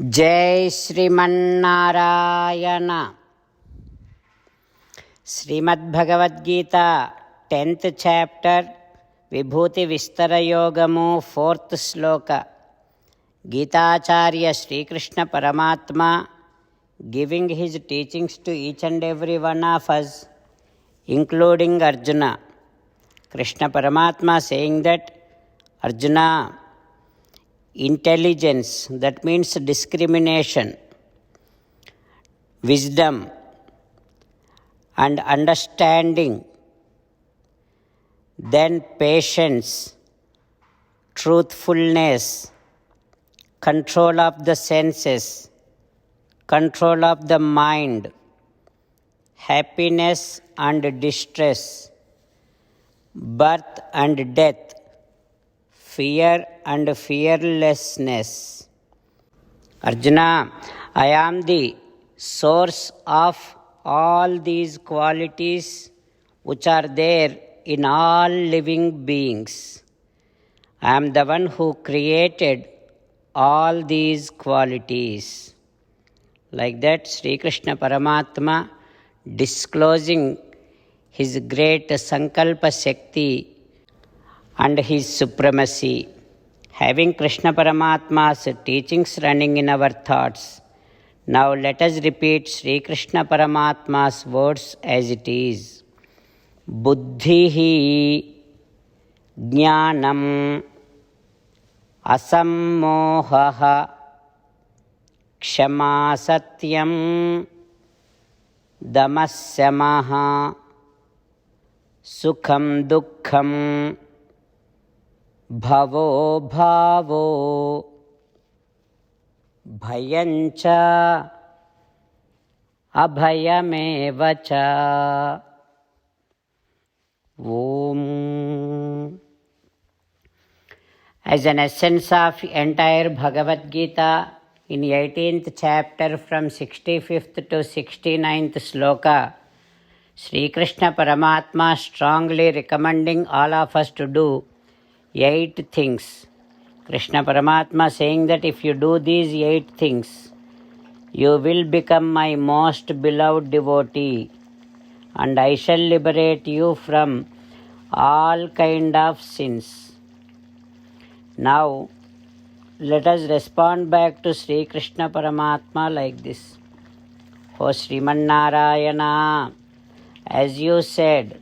जय Sriman Narayana. Shrimad Bhagavad Gita 10th chapter विभूति विस्तर योगमु 4th श्लोक। गीताचार्य श्रीकृष्ण परमात्मा giving his teachings to each and every one of us, including Arjuna. Krishna Paramatma saying that, Arjuna, intelligence, that means discrimination, wisdom and understanding, then patience, truthfulness, control of the senses, control of the mind, happiness and distress, birth and death, fear and fearlessness. Arjuna, I am the source of all these qualities which are there in all living beings. I am the one who created all these qualities. Like that, Sri Krishna Paramatma disclosing his great Sankalpa Shakti and his supremacy. Having Krishna Paramatma's teachings running in our thoughts, now let us repeat Sri Krishna Paramatma's words as it is. Buddhihi jnanam asammohaha kshama satyam damasyamaha sukham dukkham भवो भावो भयञ्च अभयमेव च। Om. As an essence of entire Bhagavad Gita, in 18th chapter from 65th to 69th sloka, Sri Krishna Paramatma strongly recommending all of us to do 8 things. Krishna Paramatma saying that if you do these 8 things, you will become my most beloved devotee, and I shall liberate you from all kind of sins. Now, let us respond back to Sri Krishna Paramatma like this. O Srimannarayana, as you said,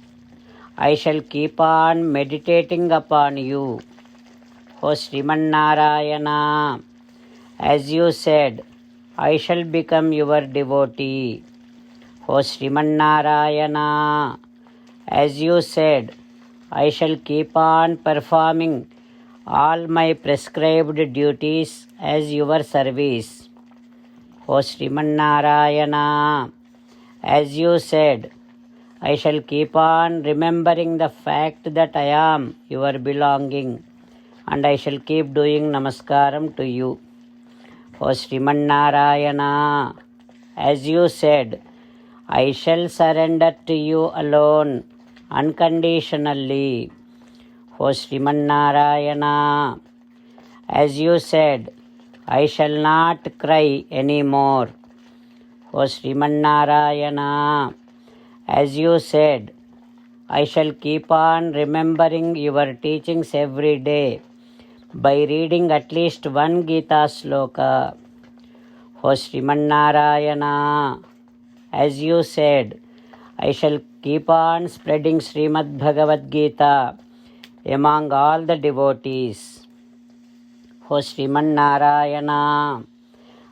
I shall keep on meditating upon you. O Srimannarayana, as you said, I shall become your devotee. O Srimannarayana, as you said, I shall keep on performing all my prescribed duties as your service. O Srimannarayana, as you said, I shall keep on remembering the fact that I am your belonging, and I shall keep doing namaskaram to you. O Srimannarayana, as you said, I shall surrender to you alone, unconditionally. O Srimannarayana, as you said, I shall not cry anymore. O Srimannarayana, as you said, I shall keep on remembering your teachings every day by reading at least one Gita sloka. O Srimannarayana, as you said, I shall keep on spreading Srimad Bhagavad Gita among all the devotees. O Srimannarayana,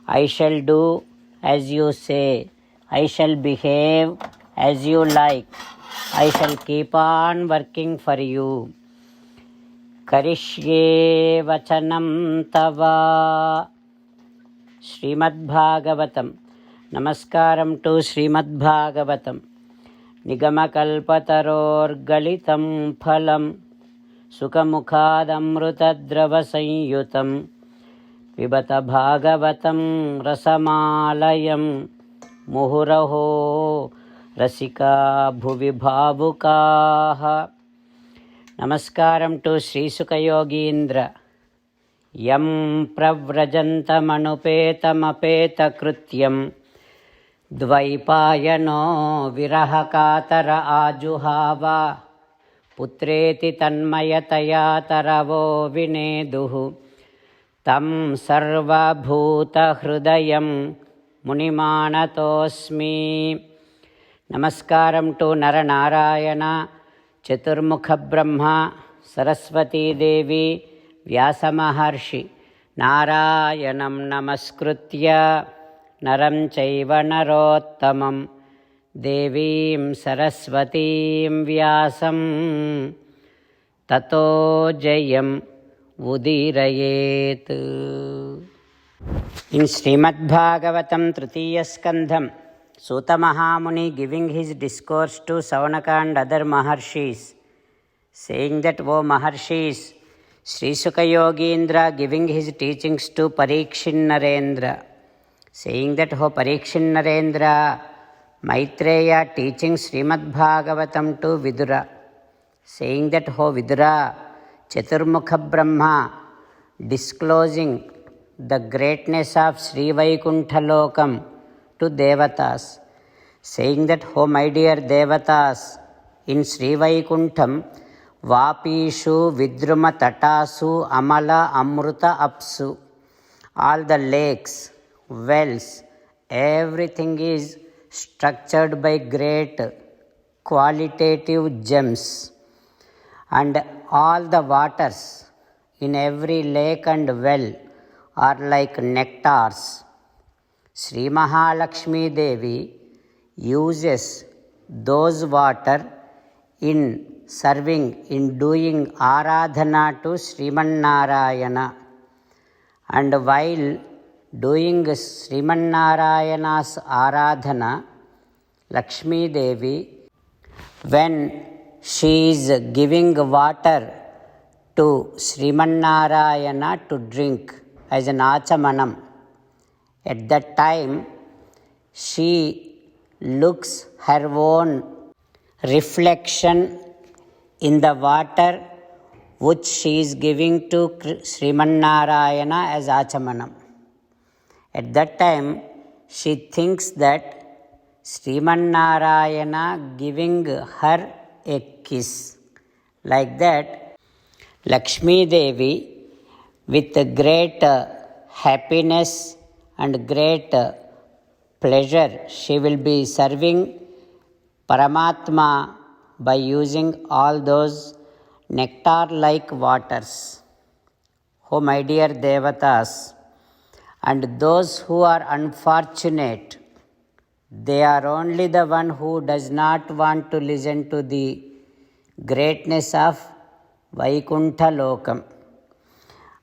I shall do as you say. I shall behave as you like. I shall keep on working for you. Karishye vachanam tava. Srimad Bhagavatam. Namaskaram to Srimad Bhagavatam. Nigamakalpatarorgalitam phalam Sukhamukhadamrutadrava Vibata Bhagavatam rasamalayam Muhuraho Rasika Bhuvi Bhavukaha. Namaskaram to Sri Sukha Yogindra. यं प्रव्रजन्तमनुपेतमपेतकृत्यं द्वैपायनो विरहकातर आजुहाव पुत्रेति तन्मयतया तरवो विनेदुः तं सर्वभूतहृदयं मुनिमानतोऽस्मि. नमस्कारं to Narnarayan चतुर्मुखब्रह्मा Saraswati Devi व्यासमहर्षि नारायणं नमस्कृत्य नरं चैव नरोत्तमं देवीं सरस्वतीं व्यासं ततो जयम् उदीरयेत्. In Srimad Bhagavatam Tritiya Skandham, Suta Mahamuni giving his discourse to Savanaka and other Maharshis, saying that, O Maharshis, Sri Sukha Yogindra giving his teachings to Parikshin Narendra, saying that, O Parikshin Narendra, Maitreya teaching Srimad Bhagavatam to Vidura, saying that, O Vidura, Chaturmukha Brahma disclosing the greatness of Sri Vaikuntha Lokam to Devatas, saying that, O my dear Devatas, in Sri Vaikuntham, Vapishu Vidruma Tatasu Amala Amruta Apsu, all the lakes, wells, everything is structured by great qualitative gems, and all the waters in every lake and well are like nectars. Sri Mahalakshmi Devi uses those water in serving, in doing Aradhana to Sriman Narayana. And while doing Sriman Narayana's Aradhana, Lakshmi Devi, when she is giving water to Sriman Narayana to drink as an achamanam, at that time she looks her own reflection in the water which she is giving to Sriman Narayana as achamanam. At that time she thinks that Sriman Narayana giving her a kiss. Like that, Lakshmi Devi, with great happiness and great pleasure, she will be serving Paramatma by using all those nectar-like waters. Oh my dear Devatas, and those who are unfortunate, they are only the one who does not want to listen to the greatness of Vaikuntha Lokam.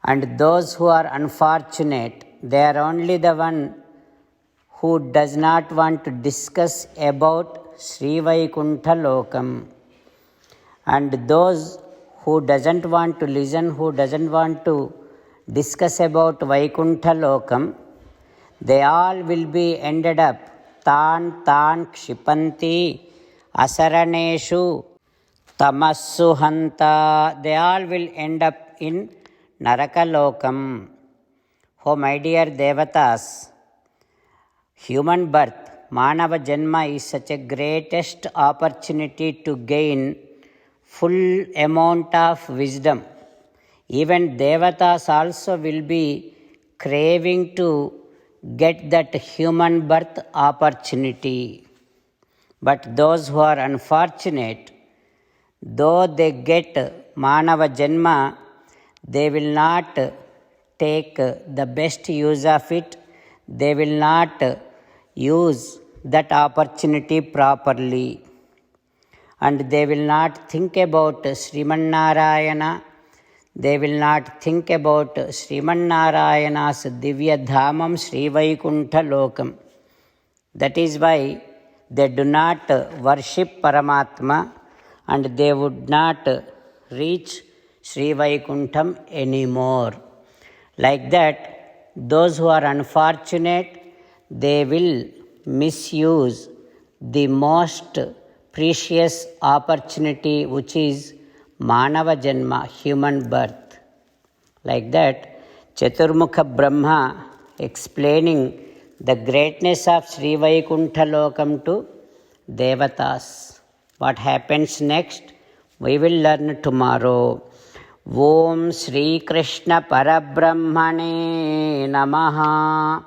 And those who are unfortunate, they are only the one who does not want to discuss about Sri Vaikuntha Lokam. And those who doesn't want to listen, who doesn't want to discuss about Vaikuntha Lokam, they all will be ended up tan kshipanti asaraneshu tamassu hanta. They all will end up in Narakalokam. Oh my dear Devatas, human birth, Manava Janma, is such a greatest opportunity to gain full amount of wisdom. Even Devatas also will be craving to get that human birth opportunity. But those who are unfortunate, though they get Manava Janma, they will not take the best use of it. They will not use that opportunity properly. And they will not think about Sriman Narayana. They will not think about Sriman Narayana's Divya Dhamam Sri Vaikuntha Lokam. That is why they do not worship Paramatma, and they would not reach Sri Vaikuntham anymore. Like that, those who are unfortunate, they will misuse the most precious opportunity, which is Manava Janma, human birth. Like that, Chaturmukha Brahma explaining the greatness of Sri Vaikuntha Lokam to Devatas. What happens next? We will learn tomorrow. Om Sri Krishna Parabrahmane Namaha.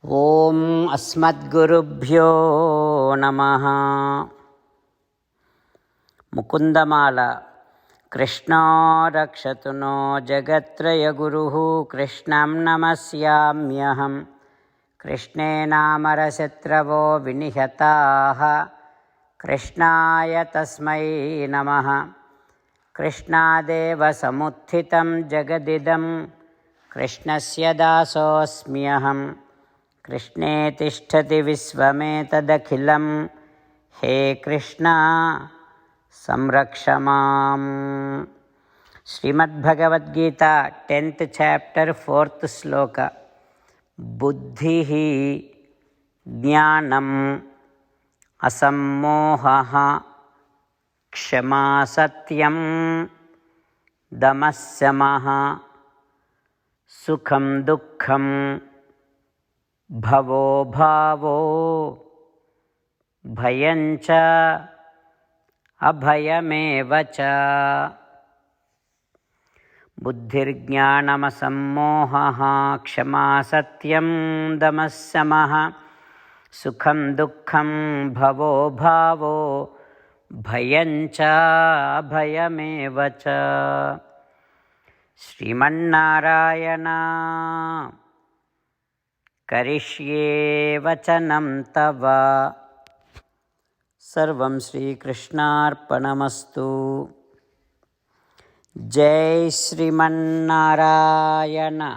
Om Asmadgurubhyo Namaha. Mukundamala. Krishna rakshatu no jagatraya guruhu Krishnam namasyamyaham. Krishne namarasyatravo vinihataha Krishnaya tasmai namaha. Krishnadeva samuthitam jagadidam Krishnasya dasosmyaham. Krishne tishtati visvametadakhilam. He Krishna Samrakshamam. Srimad Bhagavad Gita, 10th chapter, 4th sloka. Buddhihi jnanam asammohaha kshama satyam damasyamaha sukham dukkham bhavo bhavo bhayancha abhayameva cha. Buddhirjnanamasammohaha kshama satyam damasamaha sukham dukkham bhavo bhavo bhayancha abhayameva cha. Srimannarayana karishye vachanam tava. Sarvam Shri Krishnarpanamastu. Jai Srimannarayana.